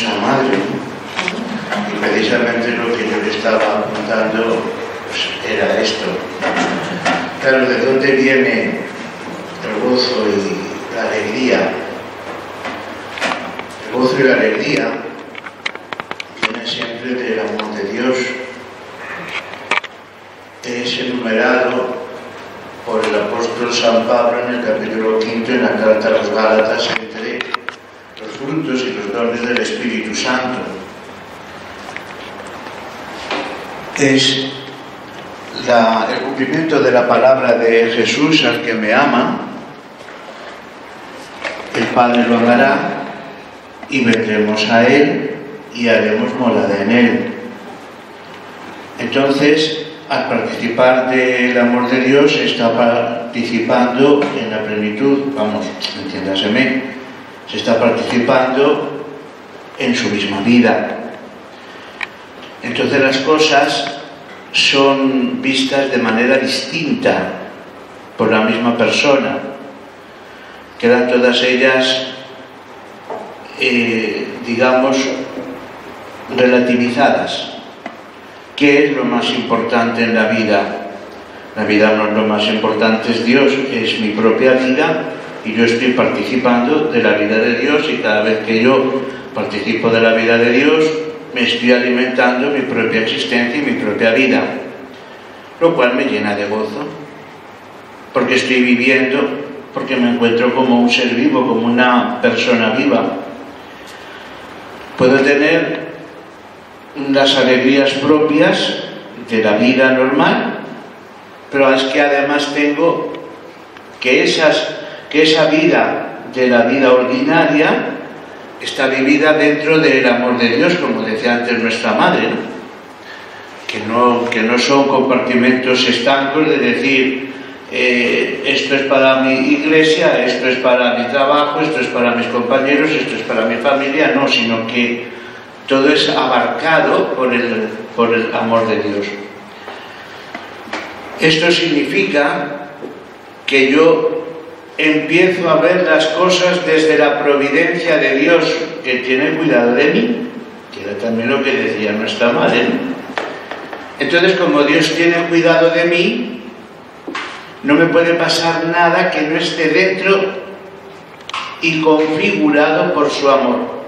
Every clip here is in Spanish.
nuestra madre, ¿no? Y precisamente lo que yo le estaba apuntando pues, era esto. Claro, ¿de dónde viene el gozo y la alegría? El gozo y la alegría vienen siempre del amor de Dios. Es enumerado por el apóstol San Pablo en el capítulo 5 en la carta a los Gálatas entre los frutos y los dones del Espíritu Santo. Es el cumplimiento de la palabra de Jesús: al que me ama, el Padre lo amará y vendremos a Él y haremos morada en Él. Entonces, al participar del amor de Dios, está participando en la plenitud, vamos, entiéndaseme, se está participando en su misma vida. Entonces las cosas son vistas de manera distinta por la misma persona. Quedan todas ellas, digamos, relativizadas. ¿Qué es lo más importante en la vida? La vida no es lo más importante, es Dios, es mi propia vida y yo estoy participando de la vida de Dios, y cada vez que yo participo de la vida de Dios me estoy alimentando mi propia existencia y mi propia vida, lo cual me llena de gozo, porque estoy viviendo, porque me encuentro como un ser vivo, como una persona viva. Puedo tener las alegrías propias de la vida normal, pero es que además tengo que esa vida de la vida ordinaria está vivida dentro del amor de Dios, como decía antes nuestra madre, ¿no? Que no son compartimentos estancos de decir esto es para mi iglesia, esto es para mi trabajo, esto es para mis compañeros, esto es para mi familia, no, sino que todo es abarcado por el amor de Dios. Esto significa que yo empiezo a ver las cosas desde la providencia de Dios, que tiene cuidado de mí, que era también lo que decía nuestra madre, ¿no? Entonces, como Dios tiene cuidado de mí, no me puede pasar nada que no esté dentro y configurado por su amor.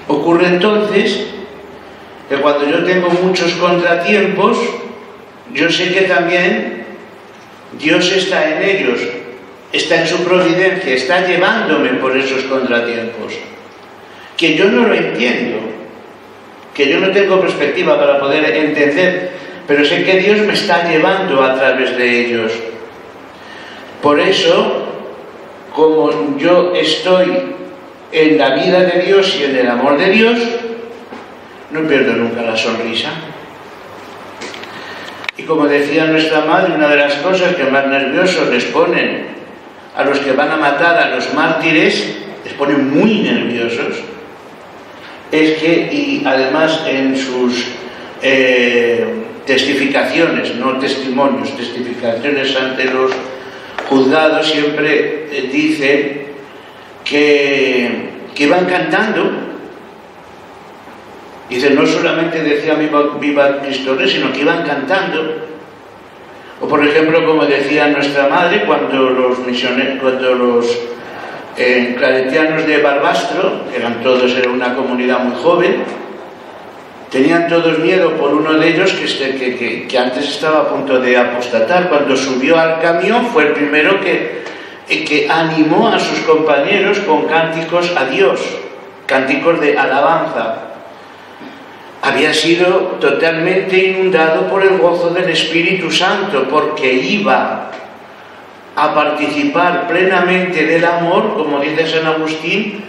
Ocurre entonces que cuando yo tengo muchos contratiempos, yo sé que también Dios está en ellos, está en su providencia, está llevándome por esos contratiempos, que yo no lo entiendo, que yo no tengo perspectiva para poder entender, pero sé que Dios me está llevando a través de ellos. Por eso, como yo estoy en la vida de Dios y en el amor de Dios, no pierdo nunca la sonrisa. Y como decía nuestra madre, una de las cosas que más nerviosos les ponen a los que van a matar a los mártires, les ponen muy nerviosos, es que, y además en sus testificaciones, no testimonios, testificaciones ante los juzgados, siempre dicen que van cantando. Dicen, no solamente decía viva Cristo Rey, sino que iban cantando. O por ejemplo, como decía nuestra madre, cuando los claretianos de Barbastro, que eran una comunidad muy joven, tenían todos miedo por uno de ellos que antes estaba a punto de apostatar. Cuando subió al camión fue el primero que animó a sus compañeros con cánticos a Dios, cánticos de alabanza. Había sido totalmente inundado por el gozo del Espíritu Santo, porque iba a participar plenamente del amor, como dice San Agustín,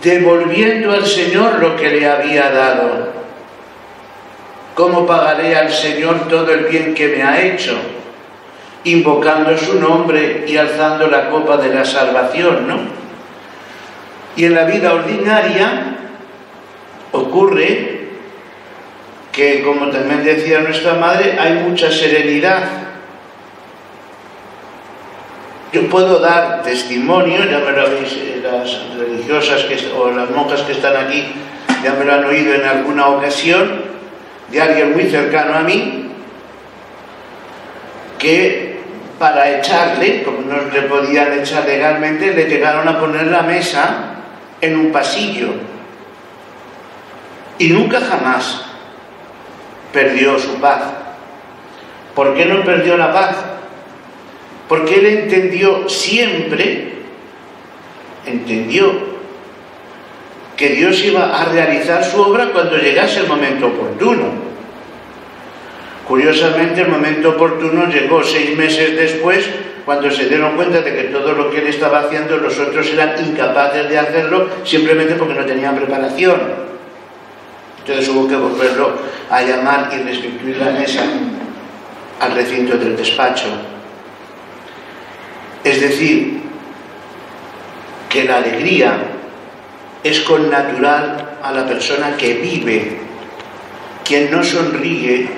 devolviendo al Señor lo que le había dado. ¿Cómo pagaré al Señor todo el bien que me ha hecho? Invocando su nombre y alzando la copa de la salvación, ¿no? Y en la vida ordinaria ocurre que, como también decía nuestra madre, hay mucha serenidad. Yo puedo dar testimonio, ya me lo habéis, las religiosas o las monjas que están aquí, ya me lo han oído en alguna ocasión, de alguien muy cercano a mí, que para echarle, como no le podían echar legalmente, le llegaron a poner la mesa en un pasillo. Y nunca jamás perdió su paz. ¿Por qué no perdió la paz? Porque él entendió que Dios iba a realizar su obra cuando llegase el momento oportuno. Curiosamente, el momento oportuno llegó 6 meses después, cuando se dieron cuenta de que todo lo que él estaba haciendo los otros eran incapaces de hacerlo, simplemente porque no tenían preparación. Entonces hubo que volverlo a llamar y restituir la mesa al recinto del despacho. Es decir, que la alegría es connatural a la persona que vive. Quien no sonríe,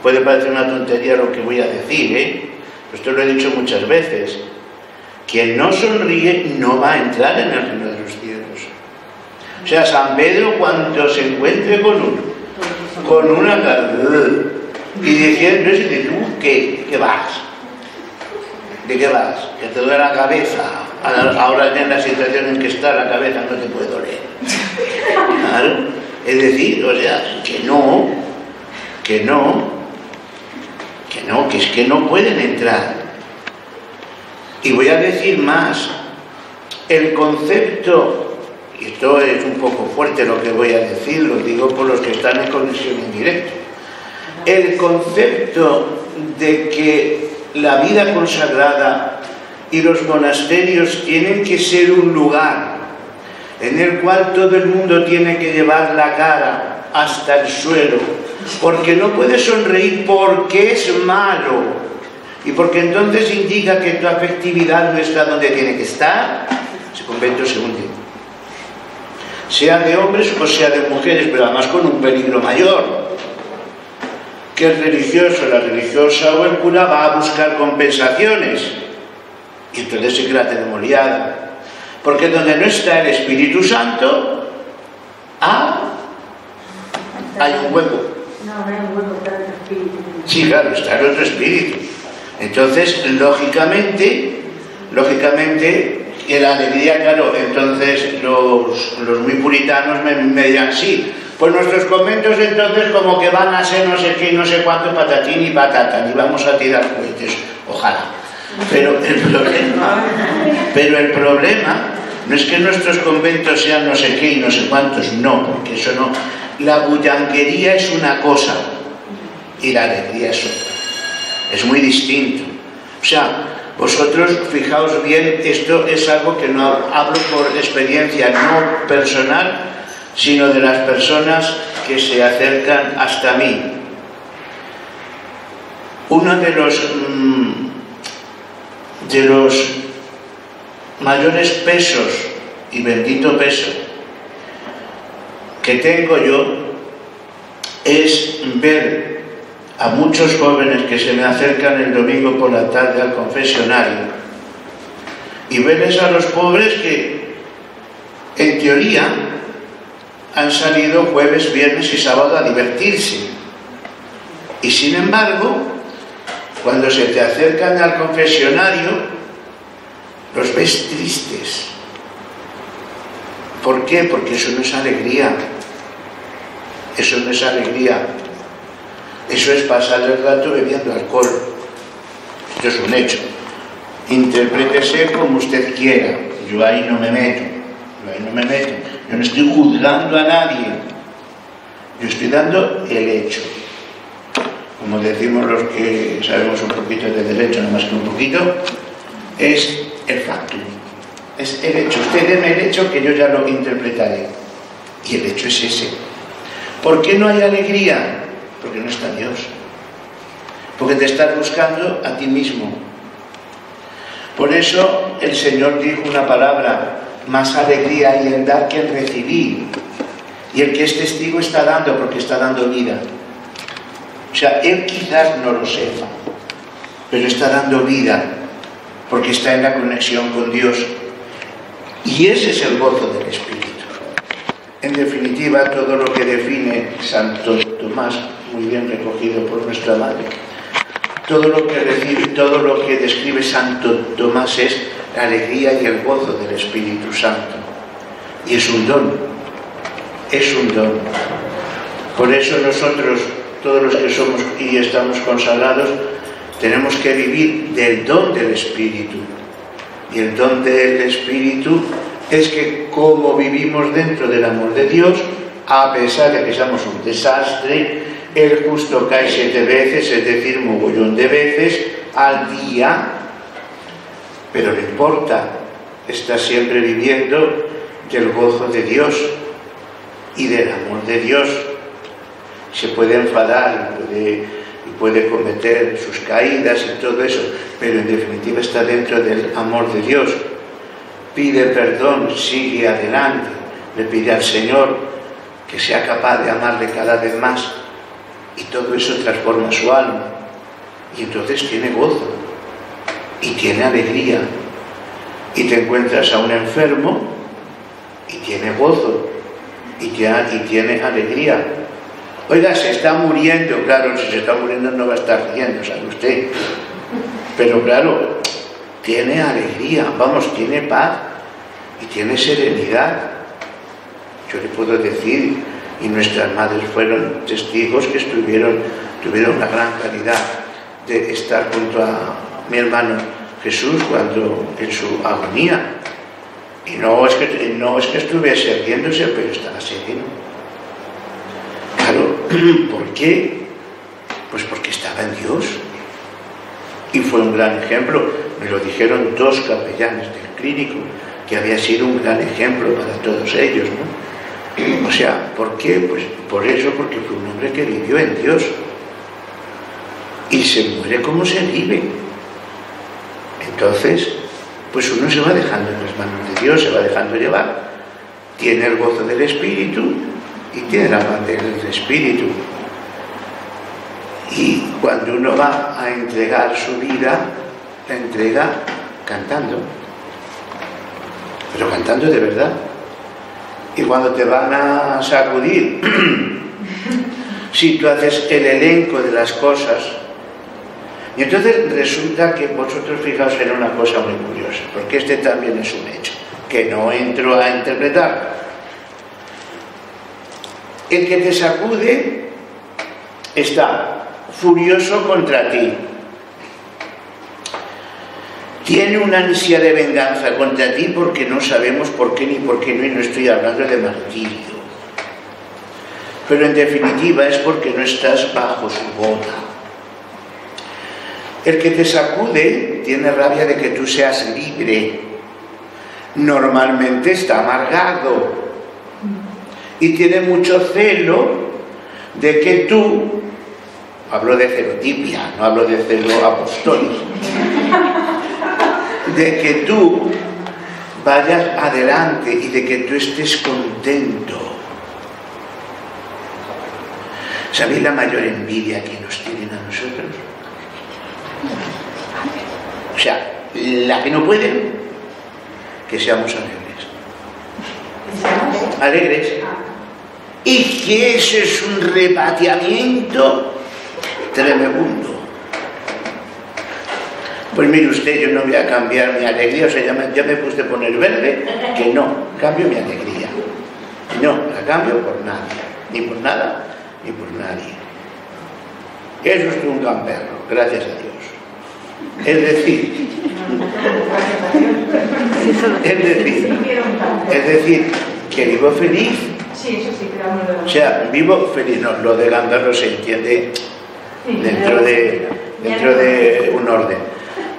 puede parecer una tontería lo que voy a decir, esto lo he dicho muchas veces, quien no sonríe no va a entrar en el reino de los cielos. O sea, San Pedro, cuando se encuentre con una cara y diciendo, ¿tú qué vas? ¿De qué vas? Que te duele la cabeza. Ahora en la situación en que está la cabeza no te puede doler. ¿Claro? Es decir, o sea, que es que no pueden entrar. Y voy a decir más, el concepto, y esto es un poco fuerte lo que voy a decir, lo digo por los que están en conexión en directo, el concepto de que la vida consagrada y los monasterios tienen que ser un lugar en el cual todo el mundo tiene que llevar la cara hasta el suelo, porque no puede sonreír porque es malo y porque entonces indica que tu afectividad no está donde tiene que estar, ese convento se hunde, sea de hombres o sea de mujeres, pero además con un peligro mayor, que el religioso, la religiosa o el cura va a buscar compensaciones y entonces se crea termoliada, porque donde no está el Espíritu Santo hay un hueco. No hay un hueco, está el espíritu. Sí, claro, está el otro espíritu. Entonces, lógicamente, y la alegría, claro, entonces los muy puritanos me dirán, sí, pues nuestros conventos entonces como que van a ser no sé qué, no sé cuánto, patatín y patatán, y vamos a tirar cohetes, ojalá. Pero el problema no es que nuestros conventos sean no sé qué y no sé cuántos, no, porque eso no. La bullanquería es una cosa y la alegría es otra. Es muy distinto. O sea, vosotros fijaos bien, esto es algo que no hablo por experiencia no personal, sino de las personas que se acercan hasta mí. Uno de los mayores pesos, y bendito peso, que tengo yo es ver a muchos jóvenes que se me acercan el domingo por la tarde al confesionario y verles a los pobres que en teoría han salido jueves, viernes y sábado a divertirse, y sin embargo cuando se te acercan al confesionario los ves tristes. ¿Por qué? Porque eso no es alegría. Eso no es alegría. Eso es pasar el rato bebiendo alcohol. Esto es un hecho. Interprétese como usted quiera. Yo ahí no me meto. Yo no estoy juzgando a nadie. Yo estoy dando el hecho. Como decimos los que sabemos un poquito de derecho, no más que un poquito, es el factum. Es el hecho. Usted deme el hecho que yo ya lo interpretaré. Y el hecho es ese. ¿Por qué no hay alegría? Porque no está Dios. Porque te estás buscando a ti mismo. Por eso el Señor dijo una palabra: más alegría hay en dar que en recibir. Y el que es testigo está dando, porque está dando vida. O sea, él quizás no lo sepa, pero está dando vida. porque está en la conexión con Dios. Y ese es el gozo del Espíritu. En definitiva, todo lo que define Santo Tomás, muy bien recogido por nuestra madre, todo lo que describe Santo Tomás es la alegría y el gozo del Espíritu Santo. Y es un don, es un don. Por eso nosotros, todos los que somos y estamos consagrados, tenemos que vivir del don del Espíritu. Y el don del Espíritu es que como vivimos dentro del amor de Dios, a pesar de que somos un desastre, el justo cae 7 veces, es decir, mogollón de veces al día, pero no importa, está siempre viviendo del gozo de Dios y del amor de Dios. Se puede enfadar y puede cometer sus caídas y todo eso, pero en definitiva está dentro del amor de Dios. Pide perdón, sigue adelante, le pide al Señor que sea capaz de amarle cada vez más, y todo eso transforma su alma, y entonces tiene gozo y tiene alegría. Y te encuentras a un enfermo y tiene gozo y tiene alegría. Oiga, se está muriendo. Claro, si se está muriendo no va a estar riendo, ¿sabe usted? Pero claro, tiene alegría, vamos, tiene paz y tiene serenidad. Yo le puedo decir, y nuestras madres fueron testigos que tuvieron una gran calidad de estar junto a mi hermano Jesús cuando en su agonía. Y no es que estuviese riéndose, pero estaba sereno. Claro, ¿por qué? Pues porque estaba en Dios. Y fue un gran ejemplo. Me lo dijeron 2 capellanes del clínico, que había sido un gran ejemplo para todos ellos, ¿no? O sea, ¿por qué? Pues por eso, porque fue un hombre que vivió en Dios. Y se muere como se vive. Entonces, pues uno se va dejando en las manos de Dios, se va dejando llevar. Tiene el gozo del Espíritu y tiene la paz del Espíritu. Y cuando uno va a entregar su vida, la entrega cantando, pero cantando de verdad. Y cuando te van a sacudir, si tú haces el elenco de las cosas, y entonces resulta que vosotros fijaos en una cosa muy curiosa, porque este también es un hecho, que no entro a interpretar. El que te sacude está furioso contra ti, tiene una ansia de venganza contra ti porque no sabemos por qué ni por qué no, y no estoy hablando de martirio, pero en definitiva es porque no estás bajo su boda. El que te sacude tiene rabia de que tú seas libre, normalmente está amargado y tiene mucho celo de que tú, hablo de celotipia, no hablo de celo apostólico, de que tú vayas adelante y de que tú estés contento. ¿Sabéis la mayor envidia que nos tienen a nosotros? O sea, la que no pueden, que seamos alegres. Alegres. Y que eso es un repateamiento tremendo. Pues mire usted, yo no voy a cambiar mi alegría, o sea, ya me puse a poner verde, que no, cambio mi alegría. No, la cambio por nadie, ni por nada, ni por nadie. Eso es un gamberro, gracias a Dios. Es decir, que vivo feliz. Sí, eso sí, pero O sea, vivo feliz. No, lo de gamberro se entiende dentro de un orden.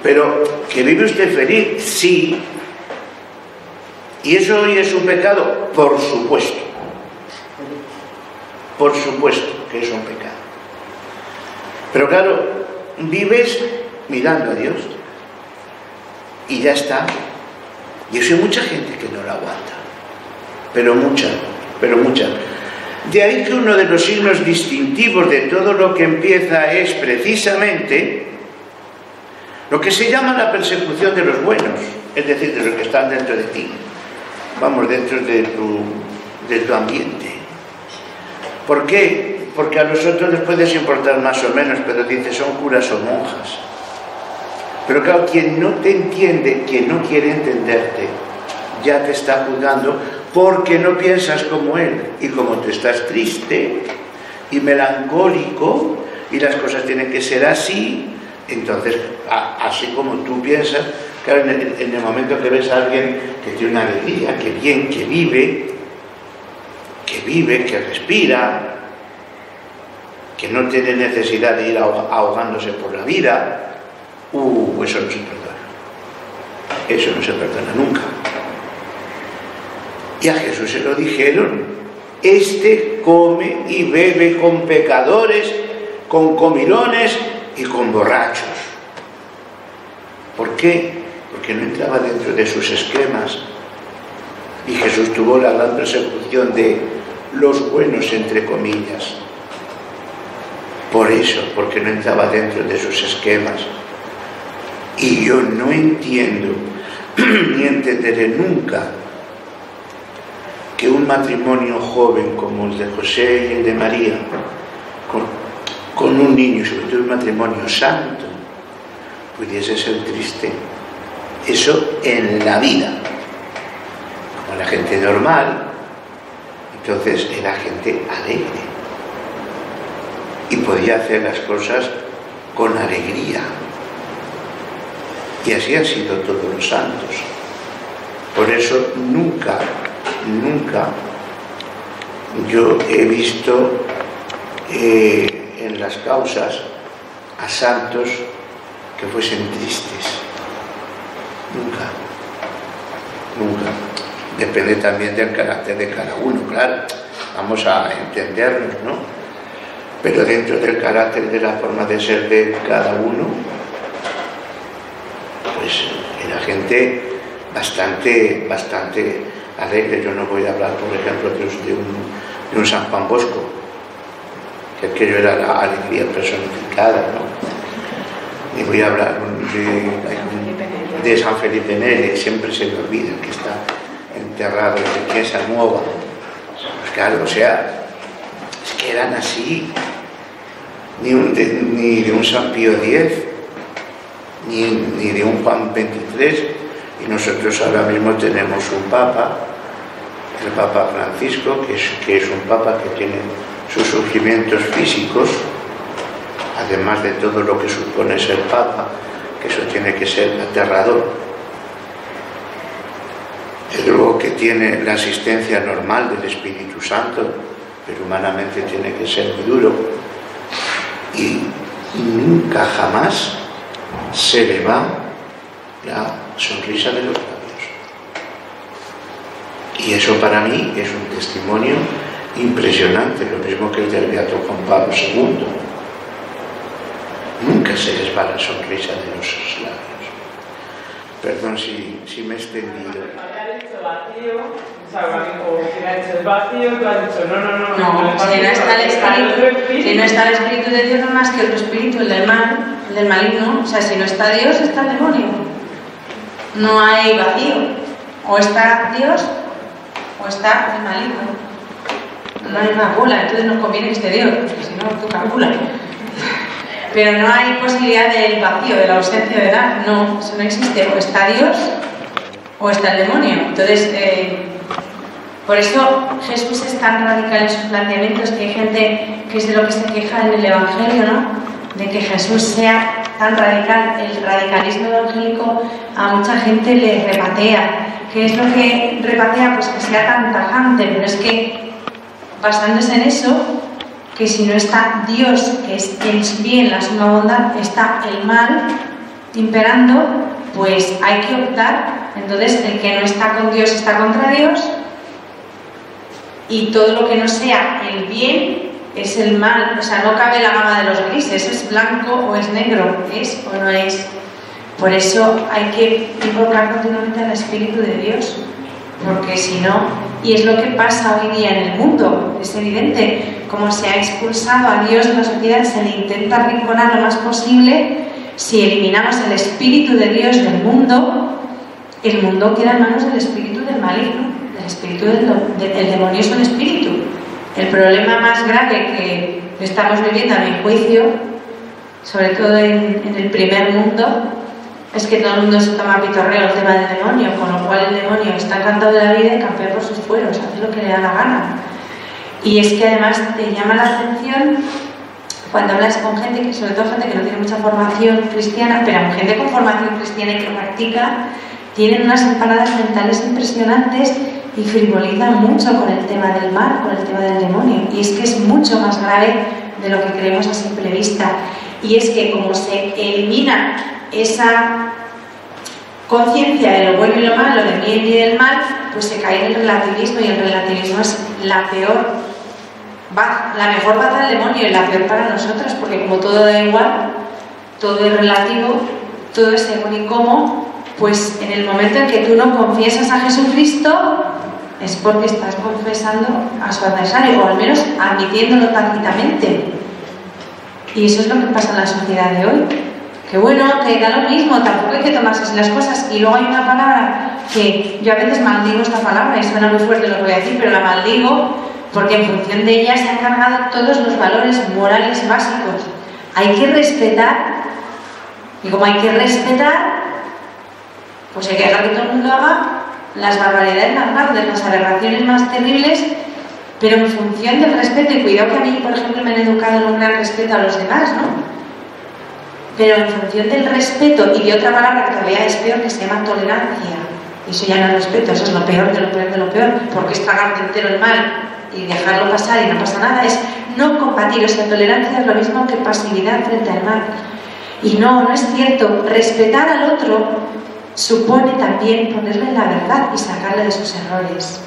Pero, ¿que vive usted feliz? Sí. ¿Y eso hoy es un pecado? Por supuesto. Por supuesto que es un pecado. Pero claro, vives mirando a Dios y ya está. Y eso hay mucha gente que no lo aguanta, pero mucha. De ahí que uno de los signos distintivos de todo lo que empieza es precisamente Lo que se llama la persecución de los buenos, es decir, de los que están dentro de ti. Vamos, dentro de tu ambiente. ¿Por qué? Porque a nosotros les puedes importar más o menos, pero dices, son curas o monjas. Pero claro, quien no te entiende, quien no quiere entenderte, ya te está juzgando porque no piensas como él. Y como tú estás triste y melancólico y las cosas tienen que ser así, entonces, así como tú piensas, claro, en el momento que ves a alguien que tiene una alegría, que bien, que vive, que respira, que no tiene necesidad de ir ahogándose por la vida, eso no se perdona. Eso no se perdona nunca. Y a Jesús se lo dijeron: este come y bebe con pecadores, con comilones y con borrachos. ¿Por qué? Porque no entraba dentro de sus esquemas. Y Jesús tuvo la gran persecución de los buenos, entre comillas. Por eso, porque no entraba dentro de sus esquemas. Y yo no entiendo, ni entenderé nunca, que un matrimonio joven como el de José y el de María, con un niño, sobre todo un matrimonio santo, pudiese ser triste. Eso en la vida. Como la gente normal, entonces era gente alegre. Y podía hacer las cosas con alegría. Y así han sido todos los santos. Por eso nunca yo he visto en las causas a santos que fuesen tristes. Nunca. Depende también del carácter de cada uno, claro. Vamos a entendernos, ¿no? Pero dentro del carácter, de la forma de ser de cada uno, pues era gente bastante alegre. Yo no voy a hablar, por ejemplo, de un San Juan Bosco, que aquello era la alegría personificada, ¿no? Ni voy a hablar de San Felipe Neri, siempre se me olvida que está enterrado en Chiesa Nueva. Pues claro, o sea, es que eran así. Ni de un San Pío X, ni de un Juan XXIII, y nosotros ahora mismo tenemos un Papa, el Papa Francisco, que es un Papa que tiene sus sufrimientos físicos, además de todo lo que supone ser Papa, que eso tiene que ser aterrador. Es luego que tiene la asistencia normal del Espíritu Santo, pero humanamente tiene que ser muy duro. Y nunca jamás se le va la sonrisa de los labios. Y eso para mí es un testimonio impresionante, lo mismo que el del Beato Juan Pablo II. Nunca se les va la sonrisa de los labios. Perdón si me he extendido. No, si no está el Espíritu de Dios, no más que otro espíritu, el del mal, el del maligno. O sea, si no está Dios, está el demonio. No hay vacío. O está Dios o está el maligno. No hay una bola, entonces nos conviene que esté Dios, porque si no, tú calculas. Pero no hay posibilidad del vacío, de la ausencia de nada. No, eso no existe. O está Dios o está el demonio. Entonces, por eso Jesús es tan radical en sus planteamientos, que hay gente que es de lo que se queja en el Evangelio, ¿no? De que Jesús sea tan radical. El radicalismo evangélico a mucha gente le repatea. ¿Qué es lo que repatea? Pues que sea tan tajante, pero es que basándose en eso, que si no está Dios, que es el bien, la suma bondad, está el mal imperando, pues hay que optar. Entonces, el que no está con Dios está contra Dios, y todo lo que no sea el bien es el mal. O sea, no cabe la gama de los grises, es blanco o es negro, es o no es. Por eso hay que invocar continuamente al Espíritu de Dios, porque si no, y es lo que pasa hoy día en el mundo, es evidente, como se ha expulsado a Dios de la sociedad, se le intenta arrinconar lo más posible, si eliminamos el Espíritu de Dios del mundo, el mundo queda en manos del espíritu del maligno, del espíritu del demonio es un espíritu. El problema más grave que estamos viviendo, a mi juicio, sobre todo en el primer mundo, es que todo el mundo se toma pitorreo el tema del demonio, con lo cual el demonio está encantado de la vida y campea por sus fueros, hace lo que le da la gana. Y es que además te llama la atención cuando hablas con gente, que sobre todo gente que no tiene mucha formación cristiana, pero gente con formación cristiana y que practica, tienen unas empanadas mentales impresionantes y frivolizan mucho con el tema del mal, con el tema del demonio. Y es que es mucho más grave de lo que creemos a simple vista. Y es que como se elimina esa conciencia de lo bueno y lo malo, del bien y del mal, pues se cae en el relativismo, y el relativismo es la mejor baza del demonio y la peor para nosotros, porque como todo da igual, todo es relativo, todo es según y cómo, pues en el momento en que tú no confiesas a Jesucristo es porque estás confesando a su adversario, o al menos admitiéndolo tácitamente. Y eso es lo que pasa en la sociedad de hoy. Que bueno, que da lo mismo, tampoco hay que tomarse así las cosas. Y luego hay una palabra que yo a veces maldigo esta palabra, y suena muy fuerte lo que voy a decir, pero la maldigo porque en función de ella se han cargado todos los valores morales básicos. Hay que respetar, y como hay que respetar, pues hay que dejar que todo el mundo haga las barbaridades más grandes, las aberraciones más terribles, pero en función del respeto. Y cuidado que a mí, por ejemplo, me han educado en un gran respeto a los demás, ¿no? Pero en función del respeto y de otra palabra que todavía es peor, que se llama tolerancia. Y eso ya no es respeto, eso es lo peor de lo peor de lo peor, porque es tragarte entero el mal y dejarlo pasar y no pasa nada, es no combatir. O sea, tolerancia es lo mismo que pasividad frente al mal. Y no es cierto. Respetar al otro supone también ponerle la verdad y sacarle de sus errores.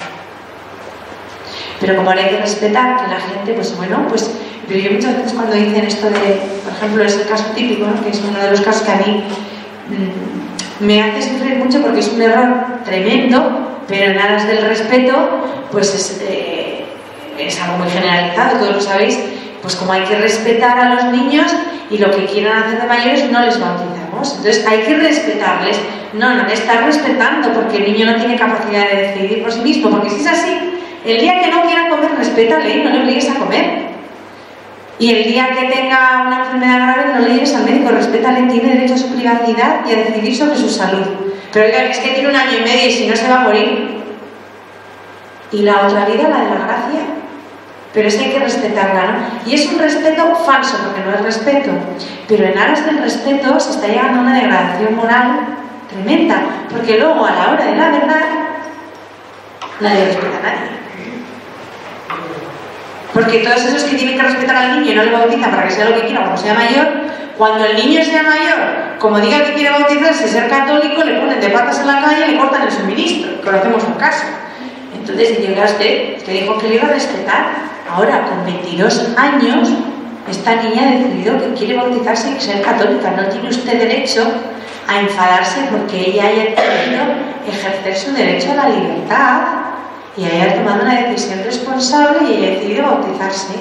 Pero como ahora hay que respetar que la gente, pues bueno, pues... Pero yo muchas veces cuando dicen esto de, por ejemplo, es el caso típico, ¿no? Que es uno de los casos que a mí me hace sufrir mucho porque es un error tremendo, pero en aras del respeto, pues es algo muy generalizado, todos lo sabéis, pues como hay que respetar a los niños y lo que quieran hacer de mayores no les bautizamos. Entonces hay que respetarles. No le estás respetando porque el niño no tiene capacidad de decidir por sí mismo, porque si es así, el día que no quiera comer, respétale y no le obligues a comer. Y el día que tenga una enfermedad grave, no le lleves al médico, respétale, tiene derecho a su privacidad y a decidir sobre su salud. Pero oiga, es que tiene 1 año y medio y si no se va a morir. Y la otra vida, la de la gracia. Pero eso hay que respetarla, ¿no? Y es un respeto falso, porque no es respeto. Pero en aras del respeto se está llegando a una degradación moral tremenda, porque luego a la hora de la verdad nadie respeta a nadie. Porque todos esos que tienen que respetar al niño y no le bautizan para que sea lo que quiera cuando sea mayor, cuando el niño sea mayor, como diga que quiere bautizarse, ser católico, le ponen de patas en la calle y le cortan el suministro. Conocemos un caso. Entonces llegaste, te dijo que le iba a respetar. Ahora, con 22 años, esta niña ha decidido que quiere bautizarse y ser católica. No tiene usted derecho a enfadarse porque ella haya decidido ejercer su derecho a la libertad y haya tomado una decisión responsable y haya decidido bautizarse.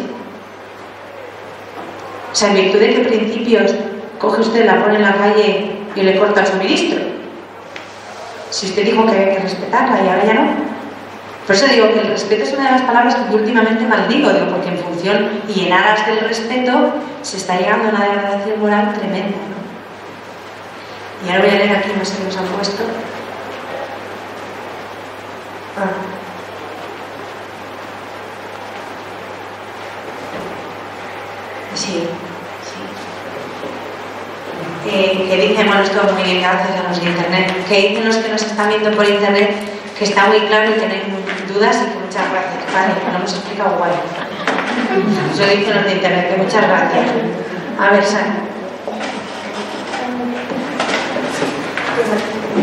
O sea, ¿en virtud de qué principios coge usted, la pone en la calle y le corta el suministro? Si usted dijo que había que respetarla y ahora ya no. Por eso digo que el respeto es una de las palabras que yo últimamente maldigo, digo, porque en función y en aras del respeto se está llegando a una degradación moral tremenda, ¿no? Y ahora voy a leer aquí, no sé qué nos han puesto. Sí. Que dicen, bueno, esto muy bien, gracias a los de internet, que dicen los que nos están viendo por internet que está muy claro y tenéis dudas y que muchas gracias. Vale, lo hemos explicado guay. Eso dicen los de internet, que muchas gracias. A ver, Sara.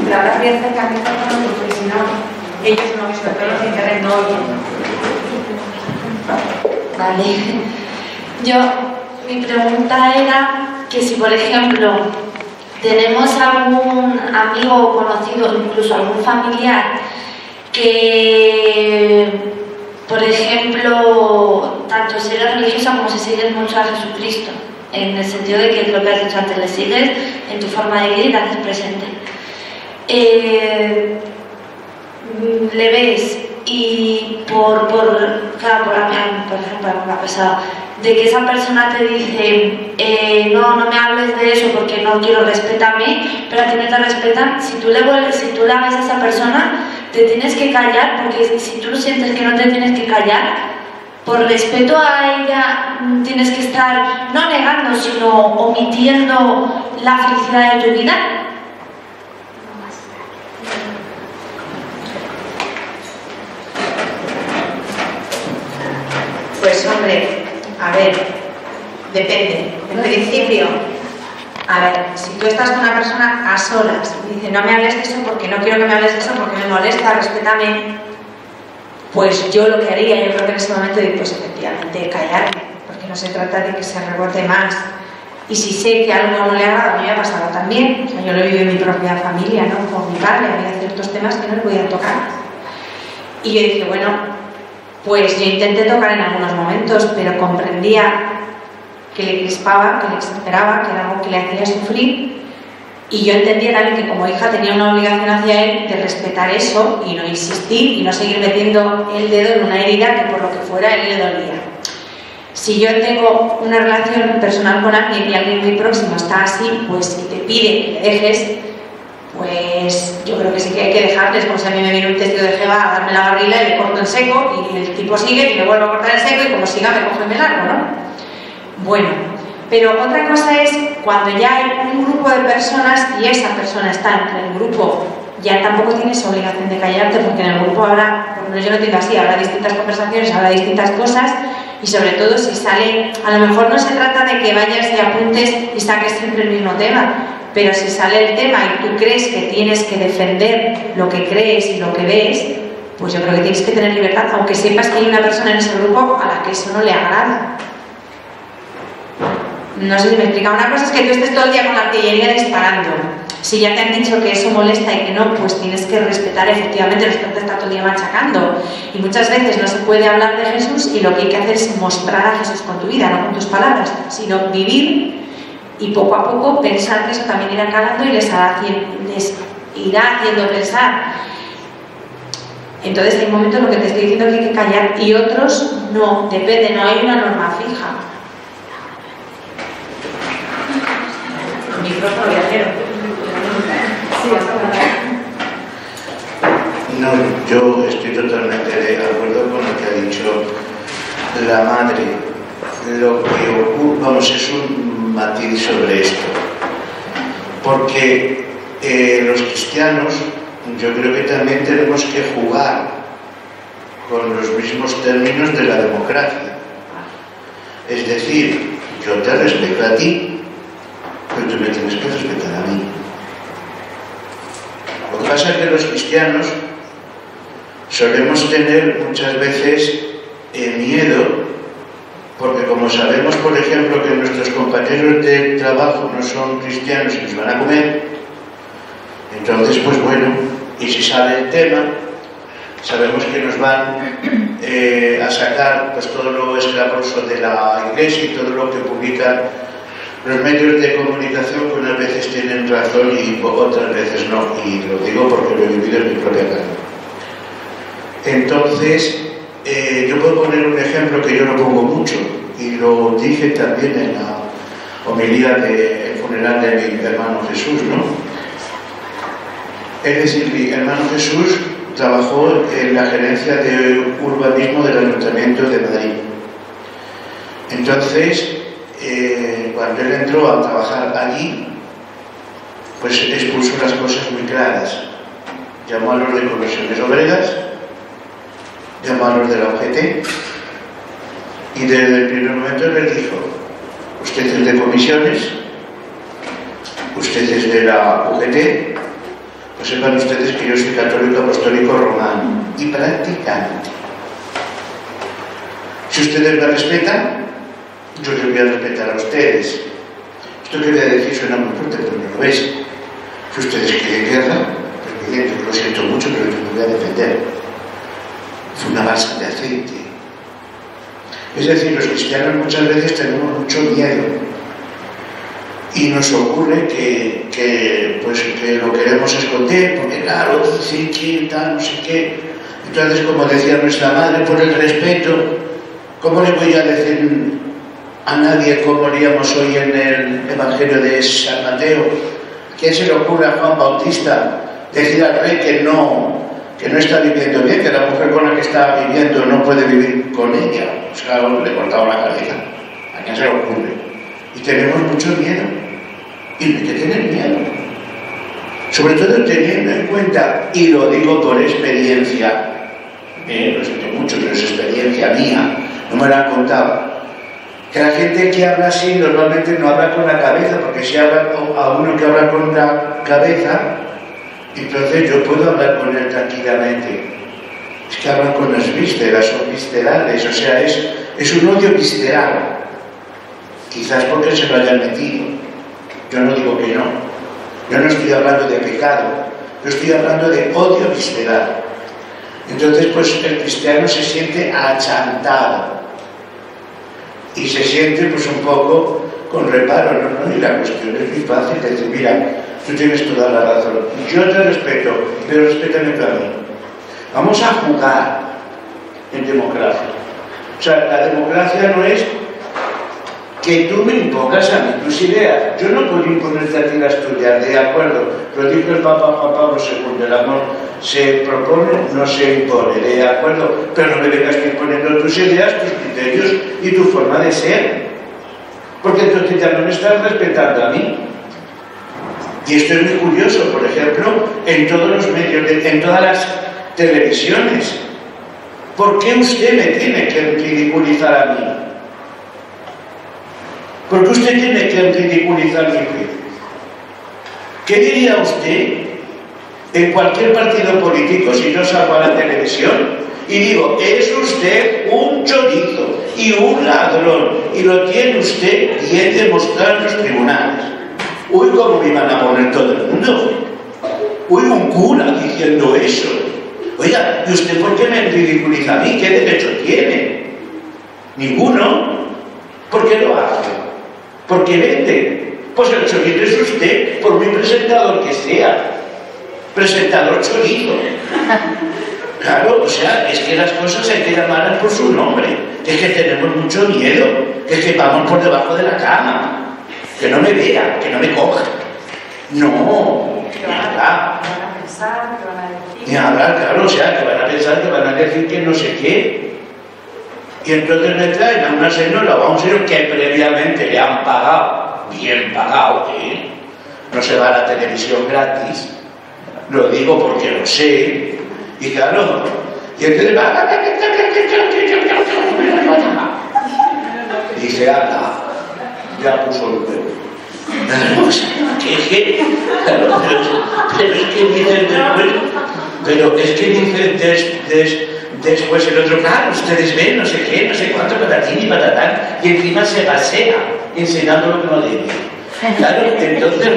Pero ahora voy a acercar mi teléfono porque si no, ellos no, sobre todo los de internet no oyen. Vale. Mi pregunta era que si, por ejemplo, tenemos algún amigo o conocido, incluso algún familiar, que, por ejemplo, tanto si eres religiosa como si sigues mucho a Jesucristo, en el sentido de que es lo que has dicho antes, le sigues en tu forma de vivir y la haces presente. Le ves y claro, por ejemplo, me ha pasado de que esa persona te dice no me hables de eso porque no quiero, respétame, pero a ti no te respetan. Si tú la ves a esa persona, te tienes que callar, porque si tú sientes que no te tienes que callar, por respeto a ella tienes que estar no negando, sino omitiendo la felicidad de tu vida. Pues hombre, a ver, depende. En principio, a ver, si tú estás con una persona a solas y dice no me hables de eso porque no quiero que me hables de eso porque me molesta, respétame, pues yo lo que haría, yo creo que en ese momento digo, pues efectivamente callarme, porque no se trata de que se rebote más. Y si sé que algo no le agrada, a mí me ha pasado también, o sea, yo lo he vivido en mi propia familia, ¿no? Con mi padre había ciertos temas que no le podía tocar. Y yo dije, bueno, pues yo intenté tocar en algunos momentos, pero comprendía que le crispaba, que le exasperaba, que era algo que le hacía sufrir, y yo entendía también que como hija tenía una obligación hacia él de respetar eso y no insistir y no seguir metiendo el dedo en una herida que por lo que fuera a él le dolía. Si yo tengo una relación personal con alguien y alguien muy próximo está así, pues y te pide que le dejes, pues yo creo que sí que hay que dejarles, como si a mí me viene un testigo de Jehová a darme la barrila y le corto en seco y el tipo sigue y le vuelvo a cortar en seco y como siga me coge y me largo, ¿no? Bueno, pero otra cosa es cuando ya hay un grupo de personas y esa persona está en el grupo, ya tampoco tienes obligación de callarte, porque en el grupo habrá, por lo menos yo lo entiendo así, habrá distintas conversaciones, habrá distintas cosas, y sobre todo si sale, a lo mejor no se trata de que vayas y apuntes y saques siempre el mismo tema, pero si sale el tema y tú crees que tienes que defender lo que crees y lo que ves, pues yo creo que tienes que tener libertad, aunque sepas que hay una persona en ese grupo a la que eso no le agrada. No sé si me explica. Una cosa es que tú estés todo el día con la artillería disparando. Si ya te han dicho que eso molesta y que no, pues tienes que respetar, efectivamente, no te está todo el día machacando. Y muchas veces no se puede hablar de Jesús y lo que hay que hacer es mostrar a Jesús con tu vida, no con tus palabras, sino vivir y poco a poco pensar que eso también irá calando y les irá haciendo pensar. Entonces hay momentos en los que te estoy diciendo que hay que callar y otros no, depende, no hay una norma fija. Micrófono viajero. No, yo estoy totalmente de acuerdo con lo que ha dicho la madre. Lo que ocurre, vamos, es un matiz sobre esto. Porque los cristianos, yo creo que también tenemos que jugar con los mismos términos de la democracia. Es decir, yo te respeto a ti, pero tú me tienes que respetar a mí. Lo que pasa es que los cristianos solemos tener muchas veces miedo, porque como sabemos, por ejemplo, que nuestros compañeros de trabajo no son cristianos y nos van a comer, entonces, pues bueno, y si sale el tema, sabemos que nos van a sacar pues todo lo escabroso de la iglesia y todo lo que publican los medios de comunicación, que unas veces tienen razón y otras veces no, y lo digo porque lo he vivido en mi propia carne. Entonces, yo puedo poner un ejemplo que yo no pongo mucho, y lo dije también en la homilía del funeral de mi hermano Jesús, ¿no? Es decir, mi hermano Jesús trabajó en la gerencia de urbanismo del Ayuntamiento de Madrid. Entonces, cuando él entró a trabajar allí, pues expuso las cosas muy claras. Llamó a los de Comisiones Obreras, llamó a los de la UGT, y desde el primer momento les dijo: usted es de comisiones, usted es de la UGT, pues sepan ustedes que yo soy católico apostólico romano y practicante. Si ustedes me respetan, yo les voy a respetar a ustedes. Esto que voy a decir suena muy fuerte, pero no lo es. Si ustedes quieren guerra, pues bien, yo lo siento mucho, pero yo me voy a defender. Fue una balsa de aceite. Es decir, los cristianos muchas veces tenemos mucho miedo y nos ocurre que lo queremos esconder, porque claro, dice que tal, no sé qué. Entonces, como decía nuestra madre, por el respeto, ¿cómo le voy a decir a nadie cómo leíamos hoy en el Evangelio de San Mateo? ¿Quién se le ocurre a Juan Bautista decir al rey que no está viviendo bien, que la mujer con la que está viviendo no puede vivir con ella? O sea, le cortaba la cabeza. ¿A quién se le ocurre? Y tenemos mucho miedo. Y no hay que tener miedo. Sobre todo teniendo en cuenta, y lo digo por experiencia, lo siento mucho, pero es experiencia mía, no me lo han contado, que la gente que habla así normalmente no habla con la cabeza, porque si habla a uno que habla con la cabeza, entonces yo puedo hablar con él tranquilamente. Es que hablan con las vísceras, son viscerales, o sea, es un odio visceral. Quizás porque se lo hayan metido. Yo no digo que no. Yo no estoy hablando de pecado, yo estoy hablando de odio visceral. Entonces, pues el cristiano se siente achantado y se siente pues un poco con reparo, ¿no? Y la cuestión es muy fácil, decir, mira, tú tienes toda la razón, yo te respeto, pero respétame tú a mí. Vamos a jugar en democracia. O sea, la democracia no es que tú me impongas a mí tus ideas. Yo no puedo imponerte a ti las tuyas, de acuerdo. Lo dijo el Papa Juan Pablo II, el amor se propone, no se impone, de acuerdo. Pero no me vengas imponiendo tus ideas, tus criterios y tu forma de ser. Porque entonces ya no me estás respetando a mí. Y esto es muy curioso, por ejemplo, en todos los medios, en todas las televisiones. ¿Por qué usted me tiene que ridiculizar a mí? ¿Por qué usted tiene que ridiculizar mi fe? ¿Qué diría usted en cualquier partido político si yo salgo a la televisión y digo, es usted un chorizo y un ladrón y lo tiene usted bien demostrado en los tribunales? Uy, ¿cómo me iban a poner todo el mundo? Uy, un cura diciendo eso. Oiga, ¿y usted por qué me ridiculiza a mí? ¿Qué derecho tiene? Ninguno. ¿Por qué lo hace? Porque vende. Pues el chorizo es usted, por muy presentador que sea. Presentador chorizo. Claro, o sea, es que las cosas hay que llamarlas por su nombre. Es que tenemos mucho miedo. Es que vamos por debajo de la cama. Que no me vea, que no me coja. No, nada. Ni hablar, claro, o sea, que van a pensar, que van a decir que no sé qué. Y entonces me traen a una señora o a un señor que previamente le han pagado, bien pagado, ¿eh? No se va a la televisión gratis, lo digo porque lo sé, y claro, y entonces y dice, anda, ya puso el huevo. Pero es que dicen después el otro, claro, ustedes ven, no sé qué, no sé cuánto, patatín y patatán, y encima se pasea enseñando lo que no debe. Claro, entonces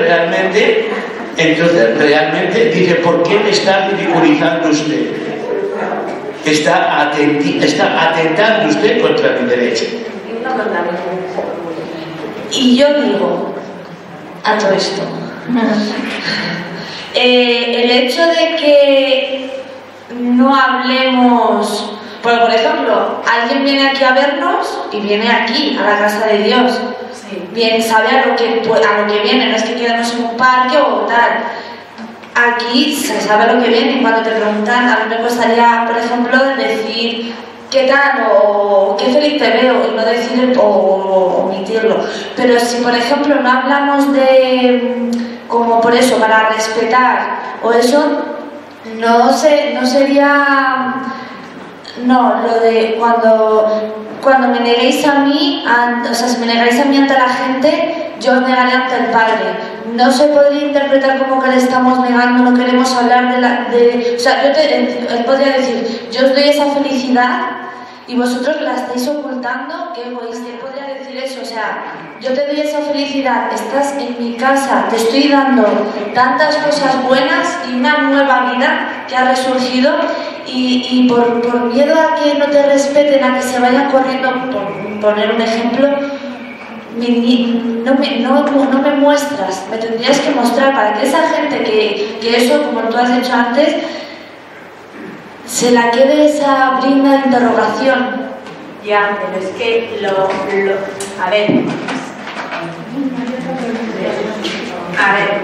realmente dice, ¿por qué me está ridiculizando usted? Está atentando usted contra mi derecho. Y yo digo a todo esto, el hecho de que no hablemos, por ejemplo, alguien viene aquí a vernos y viene aquí, a la casa de Dios, sí. Bien, sabe a lo que viene, no es que quedemos en un parque o tal. Aquí se sabe lo que viene y cuando te preguntan, a mí me costaría, por ejemplo, decir ¿qué tal? O ¿qué feliz te veo? Y no decir o omitirlo. Pero si, por ejemplo, no hablamos de, como por eso, para respetar o eso, no sería, no, lo de cuando me neguéis a mí, o sea, si me negáis a mí ante la gente, yo os negaré ante el Padre. No se podría interpretar como que le estamos negando, no queremos hablar o sea, él podría decir, yo os doy esa felicidad y vosotros la estáis ocultando, qué egoísta. Él podría decir eso, o sea, yo te doy esa felicidad, estás en mi casa, te estoy dando tantas cosas buenas y una nueva vida que ha resurgido y por miedo a que no te respeten, a que se vayan corriendo, por poner un ejemplo, no me muestras, me tendrías que mostrar para que esa gente que eso, como tú has dicho antes, se la quede esa brinda de interrogación. Ya, pero es que a ver,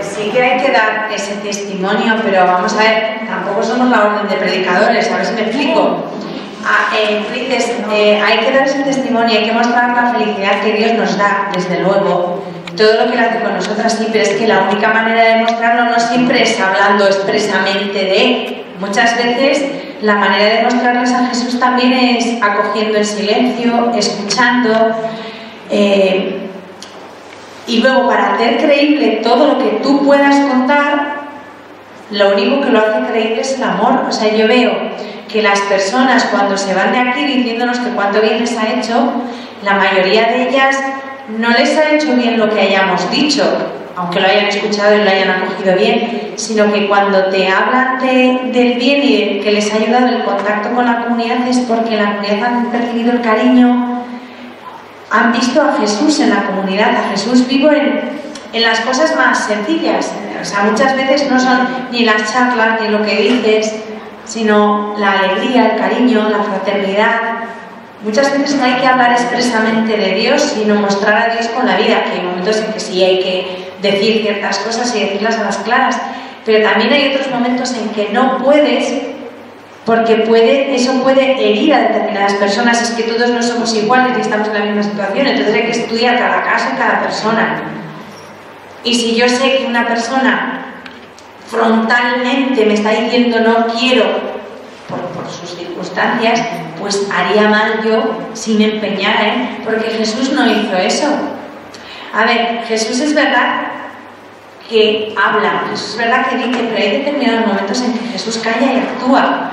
sí que hay que dar ese testimonio, pero vamos a ver, tampoco somos la orden de predicadores, a ver si me explico. Tú dices, hay que dar ese testimonio, hay que mostrar la felicidad que Dios nos da, desde luego, todo lo que Él hace con nosotras, sí, pero es que la única manera de mostrarlo no siempre es hablando expresamente de Él. Muchas veces la manera de mostrarles a Jesús también es acogiendo el silencio, escuchando, y luego para hacer creíble todo lo que tú puedas contar, lo único que lo hace creíble es el amor. O sea, yo veo que las personas cuando se van de aquí diciéndonos que cuánto bien les ha hecho, la mayoría de ellas no les ha hecho bien lo que hayamos dicho, aunque lo hayan escuchado y lo hayan acogido bien, sino que cuando te hablan del bien y de que les ha ayudado el contacto con la comunidad es porque en la comunidad han percibido el cariño, han visto a Jesús en la comunidad, a Jesús vivo en las cosas más sencillas. O sea, muchas veces no son ni las charlas ni lo que dices, sino la alegría, el cariño, la fraternidad. Muchas veces no hay que hablar expresamente de Dios, sino mostrar a Dios con la vida, que hay momentos en que sí hay que decir ciertas cosas y decirlas a las claras, pero también hay otros momentos en que no puedes, porque eso puede herir a determinadas personas. Es que todos no somos iguales y estamos en la misma situación, entonces hay que estudiar cada caso y cada persona. Y si yo sé que una persona frontalmente me está diciendo no quiero por sus circunstancias, pues haría mal yo si me empeñara, porque Jesús no hizo eso. A ver, Jesús es verdad que habla, Jesús es verdad que dice, pero hay determinados momentos en que Jesús calla y actúa.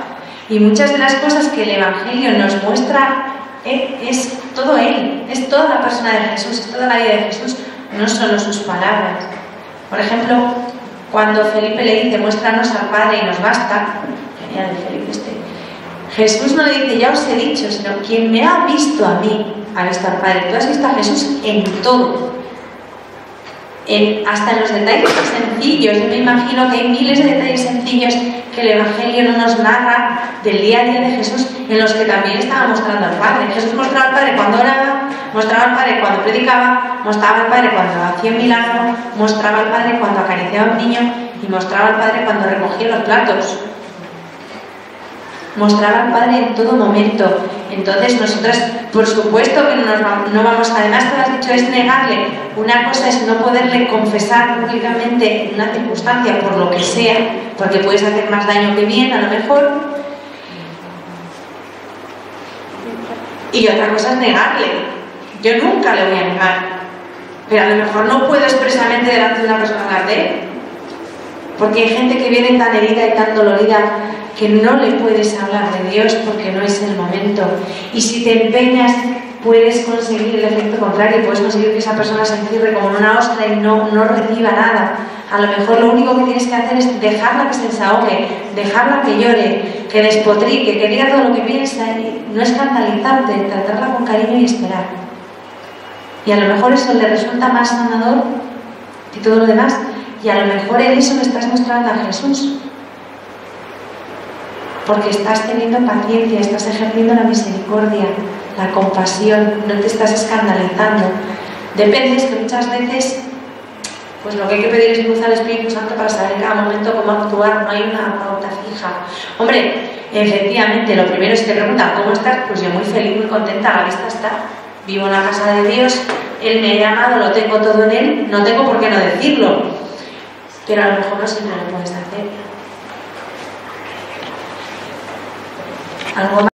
Y muchas de las cosas que el Evangelio nos muestra es todo Él, es toda la persona de Jesús, es toda la vida de Jesús, no solo sus palabras. Por ejemplo, cuando Felipe le dice, muéstranos al Padre y nos basta, genial de Felipe Jesús no le dice, ya os he dicho, sino quien me ha visto a mí, ha visto al Padre. Tú has visto a Jesús en todo, hasta en los detalles sencillos. Yo me imagino que hay miles de detalles sencillos que el Evangelio no nos narra del día a día de Jesús, en los que también estaba mostrando al Padre. Jesús mostraba al Padre cuando oraba, mostraba al Padre cuando predicaba, mostraba al Padre cuando hacía un milagro, mostraba al Padre cuando acariciaba a un niño y mostraba al Padre cuando recogía los platos. Mostraba al Padre en todo momento. Entonces nosotras, por supuesto que no vamos, además tú has dicho, es negarle. Una cosa es no poderle confesar públicamente en una circunstancia por lo que sea, porque puedes hacer más daño que bien a lo mejor, y otra cosa es negarle. Yo nunca le voy a negar, pero a lo mejor no puedo expresamente delante de una persona hablar de él, porque hay gente que viene tan herida y tan dolorida que no le puedes hablar de Dios porque no es el momento. Y si te empeñas, puedes conseguir el efecto contrario, puedes conseguir que esa persona se encierre como en una ostra y no reciba nada. A lo mejor lo único que tienes que hacer es dejarla que se desahogue, dejarla que llore, que despotrique, que diga todo lo que piensa, y no escandalizarte, tratarla con cariño y esperar. Y a lo mejor eso le resulta más sanador que todo lo demás, y a lo mejor en eso le estás mostrando a Jesús, porque estás teniendo paciencia, estás ejerciendo la misericordia, la compasión, no te estás escandalizando. Depende, es que muchas veces pues lo que hay que pedir es luz al Espíritu Santo para saber en cada momento cómo actuar, no hay una pauta fija. Hombre, efectivamente, lo primero es que te preguntan ¿cómo estás? Pues yo muy feliz, muy contenta, a la vista está. Vivo en la casa de Dios, Él me ha llamado, lo tengo todo en Él, no tengo por qué no decirlo, pero a lo mejor no siempre lo puedes hacer. Algo más.